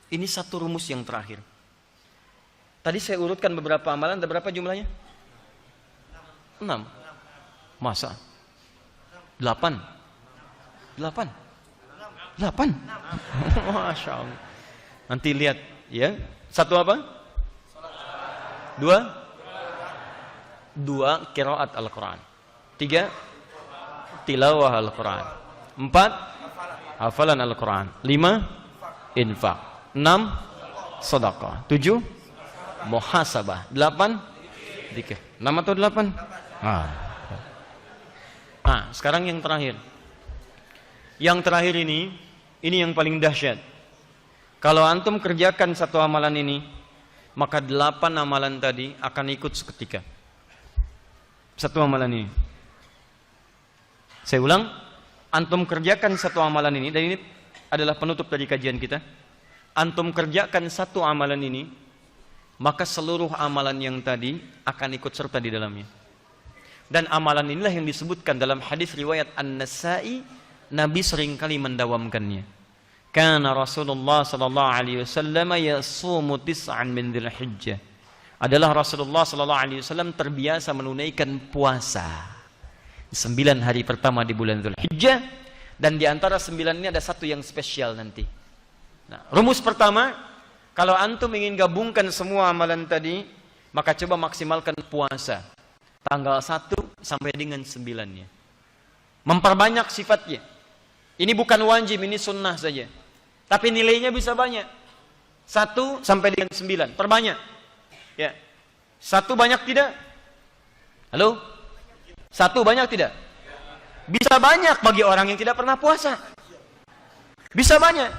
Ini satu rumus yang terakhir. Tadi saya urutkan beberapa amalan, ada berapa jumlahnya? 6. Masa? 8. 8. Masya Allah. Nanti lihat ya. Satu apa? 2 qiraat Al-Quran. 3 tilawah Al-Quran. 4 hafalan Al-Quran. 5 infak. 6 sedekah. 7 muhasabah. 8 dzikir. 6 atau 8? Sekarang yang terakhir. Yang terakhir ini yang paling dahsyat. Kalau antum kerjakan satu amalan ini, maka 8 amalan tadi akan ikut seketika. Satu amalan ini. Saya ulang, antum kerjakan satu amalan ini, dan ini adalah penutup dari kajian kita. Antum kerjakan satu amalan ini, maka seluruh amalan yang tadi akan ikut serta di dalamnya. Dan amalan inilah yang disebutkan dalam hadis riwayat An-Nasa'i, Nabi seringkali mendawamkannya. Kana Rasulullah sallallahu alaihi wasallam yasumu tis'an min Dzulhijjah. Adalah Rasulullah sallallahu alaihi wasallam terbiasa menunaikan puasa 9 hari pertama di bulan Dzulhijjah, dan di antara 9 ini ada satu yang spesial nanti. Nah, rumus pertama, kalau antum ingin gabungkan semua amalan tadi, maka coba maksimalkan puasa tanggal 1 sampai dengan 9-nya. Memperbanyak sifatnya. Ini bukan wajib, ini sunnah saja. Tapi nilainya bisa banyak. 1 sampai dengan 9. Perbanyak. Ya. 1 banyak tidak? Halo? 1 banyak tidak? Bisa banyak bagi orang yang tidak pernah puasa. Bisa banyak.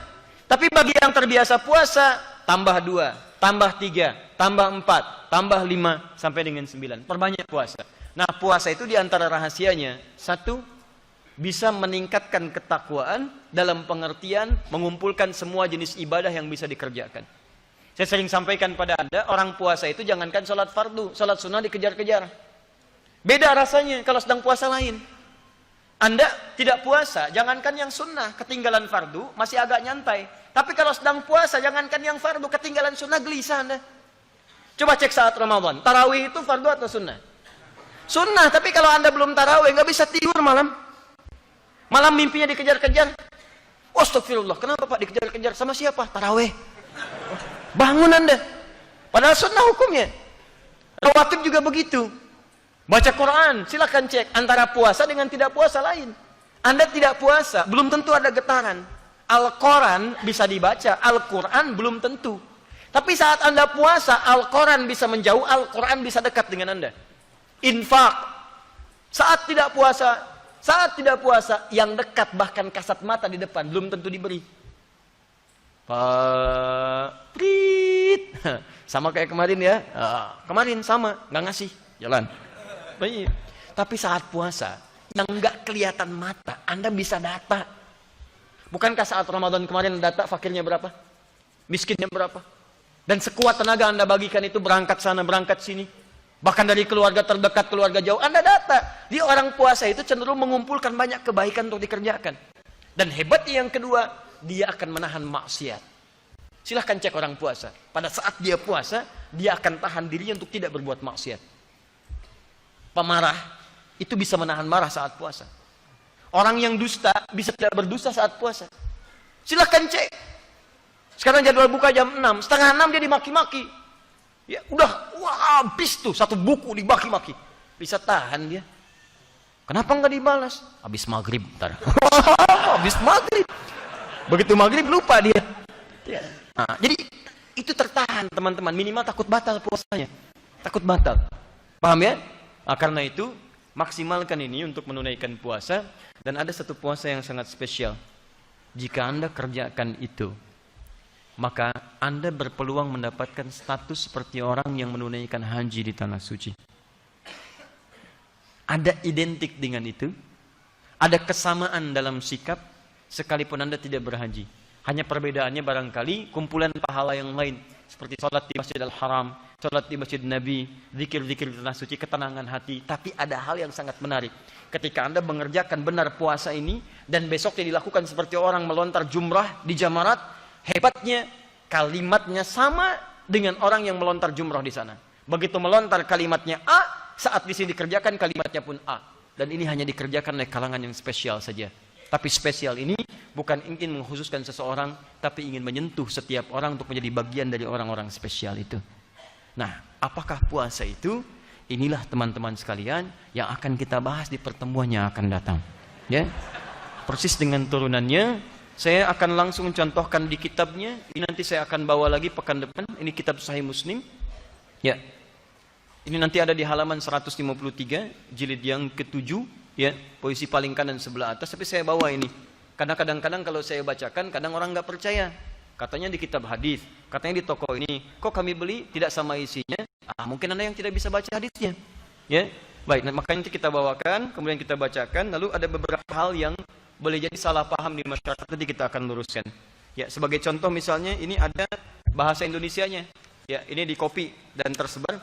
Tapi bagi yang terbiasa puasa, tambah 2, tambah 3, tambah 4, tambah 5, sampai dengan 9. Perbanyak puasa. Nah, puasa itu diantara rahasianya, 1, bisa meningkatkan ketakwaan dalam pengertian mengumpulkan semua jenis ibadah yang bisa dikerjakan. Saya sering sampaikan pada Anda, orang puasa itu jangankan sholat fardu, sholat sunnah dikejar-kejar. Beda rasanya kalau sedang puasa lain. Anda tidak puasa, jangankan yang sunnah, ketinggalan fardu masih agak nyantai. Tapi kalau sedang puasa, jangankan yang fardu, ketinggalan sunnah, gelisah Anda. Coba cek saat Ramadan, tarawih itu fardu atau sunnah? Sunnah, tapi kalau Anda belum tarawih, nggak bisa tidur malam. Malam mimpinya dikejar-kejar. Astagfirullah, kenapa Pak dikejar-kejar? Sama siapa? Tarawih. Bangun Anda. Padahal sunnah hukumnya. Rawatib juga begitu. Baca Quran, silakan cek antara puasa dengan tidak puasa lain. Anda tidak puasa, belum tentu ada getaran. Al-Quran bisa dibaca, Al-Quran belum tentu. Tapi saat Anda puasa, Al-Quran bisa menjauh, Al-Quran bisa dekat dengan Anda. Infak. Saat tidak puasa, yang dekat bahkan kasat mata di depan belum tentu diberi. Prit. Sama kayak kemarin ya. Kemarin sama, nggak ngasih, jalan. Tapi saat puasa, yang nggak kelihatan mata, Anda bisa data. Bukankah saat Ramadan kemarin data fakirnya berapa? Miskinnya berapa? Dan sekuat tenaga Anda bagikan itu, berangkat sana, berangkat sini. Bahkan dari keluarga terdekat, keluarga jauh, Anda data. Dia orang puasa itu cenderung mengumpulkan banyak kebaikan untuk dikerjakan. Dan hebatnya yang kedua, dia akan menahan maksiat. Silahkan cek orang puasa. Pada saat dia puasa, dia akan tahan dirinya untuk tidak berbuat maksiat. Pemarah itu bisa menahan marah saat puasa. Orang yang dusta bisa tidak berdusta saat puasa. Silahkan cek. Sekarang jadwal buka jam 6, setengah 6 dia dimaki-maki. Ya udah, wah, habis tuh satu buku dibaki-maki. Bisa tahan dia. Kenapa nggak dibalas? Habis maghrib, ntar. Habis maghrib. Begitu maghrib lupa dia. Nah, jadi itu tertahan teman-teman. Minimal takut batal puasanya. Takut batal. Paham ya? Nah, karena itu maksimalkan ini untuk menunaikan puasa. Dan ada satu puasa yang sangat spesial. Jika Anda kerjakan itu, maka Anda berpeluang mendapatkan status seperti orang yang menunaikan haji di tanah suci. Ada identik dengan itu. Ada kesamaan dalam sikap sekalipun Anda tidak berhaji. Hanya perbedaannya barangkali kumpulan pahala yang lain. Seperti sholat di Masjid Al-Haram, sholat di Masjid Nabi, zikir-zikir di tanah suci, ketenangan hati. Tapi ada hal yang sangat menarik. Ketika Anda mengerjakan benar puasa ini, dan besoknya dilakukan seperti orang melontar jumrah di Jamarat, hebatnya kalimatnya sama dengan orang yang melontar jumroh di sana. Begitu melontar kalimatnya A, saat di sini dikerjakan kalimatnya pun A. Dan ini hanya dikerjakan oleh kalangan yang spesial saja. Tapi spesial ini bukan ingin mengkhususkan seseorang, tapi ingin menyentuh setiap orang untuk menjadi bagian dari orang-orang spesial itu. Nah, apakah puasa itu? Inilah teman-teman sekalian yang akan kita bahas di pertemuan yang akan datang. Ya, persis dengan turunannya. Saya akan langsung contohkan di kitabnya. Ini nanti saya akan bawa lagi pekan depan. Ini kitab Sahih Muslim. Ya, ini nanti ada di halaman 153, jilid yang ke-7. Ya, posisi paling kanan sebelah atas. Tapi saya bawa ini. Karena kadang-kadang kalau saya bacakan, kadang orang nggak percaya. Katanya di kitab hadis, katanya di toko ini. Kok kami beli tidak sama isinya? Mungkin Anda yang tidak bisa baca hadisnya. Ya, baik. Nah, makanya nanti kita bawakan, kemudian kita bacakan. Lalu ada beberapa hal yang boleh jadi salah paham di masyarakat, nanti kita akan luruskan. Ya, sebagai contoh misalnya ini ada bahasa Indonesianya. Ya, ini di copy dan tersebar.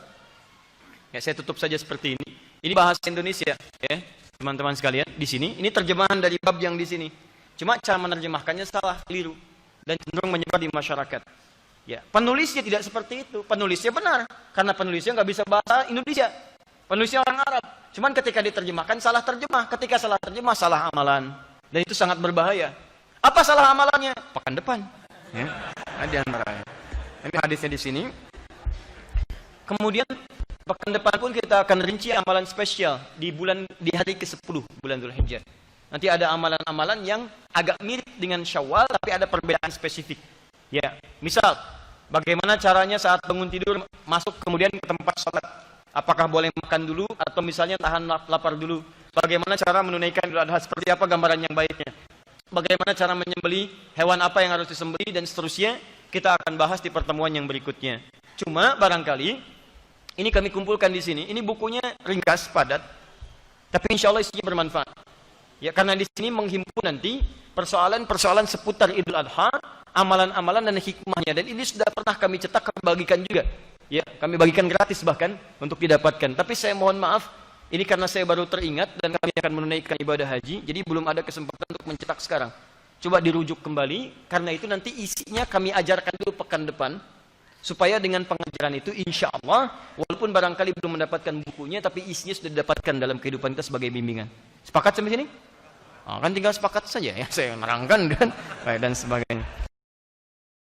Ya, saya tutup saja seperti ini. Ini bahasa Indonesia, ya, teman-teman sekalian. Di sini, ini terjemahan dari bab yang di sini. Cuma cara menerjemahkannya salah, keliru, dan cenderung menyebar di masyarakat. Ya, penulisnya tidak seperti itu. Penulisnya benar, karena penulisnya nggak bisa bahasa Indonesia. Penulisnya orang Arab. Cuman ketika diterjemahkan salah terjemah. Ketika salah terjemah salah amalan. Dan itu sangat berbahaya. Apa salah amalannya? Pekan depan. Ya, di antaranya. Ini hadisnya di sini. Kemudian pekan depan pun kita akan rinci amalan spesial di hari ke-10 bulan Dzulhijjah. Nanti ada amalan-amalan yang agak mirip dengan Syawal tapi ada perbedaan spesifik. Ya, misal bagaimana caranya saat bangun tidur masuk kemudian ke tempat sholat? Apakah boleh makan dulu atau misalnya tahan lapar dulu? Bagaimana cara menunaikan Idul Adha? Seperti apa gambaran yang baiknya? Bagaimana cara menyembelih? Hewan apa yang harus disembelih dan seterusnya? Kita akan bahas di pertemuan yang berikutnya. Cuma barangkali ini kami kumpulkan di sini. Ini bukunya ringkas, padat, tapi insya Allah isinya bermanfaat. Ya, karena di sini menghimpun nanti persoalan-persoalan seputar Idul Adha, amalan-amalan dan hikmahnya. Dan ini sudah pernah kami cetak, kami bagikan juga. Ya, kami bagikan gratis bahkan untuk didapatkan. Tapi saya mohon maaf, ini karena saya baru teringat dan kami akan menunaikan ibadah haji, jadi belum ada kesempatan untuk mencetak sekarang. Coba dirujuk kembali, karena itu nanti isinya kami ajarkan dulu pekan depan, supaya dengan pengajaran itu insya Allah, walaupun barangkali belum mendapatkan bukunya, tapi isinya sudah didapatkan dalam kehidupan kita sebagai bimbingan. Sepakat sampai sini? Kan tinggal sepakat saja ya, saya nerangkan kan, dan sebagainya.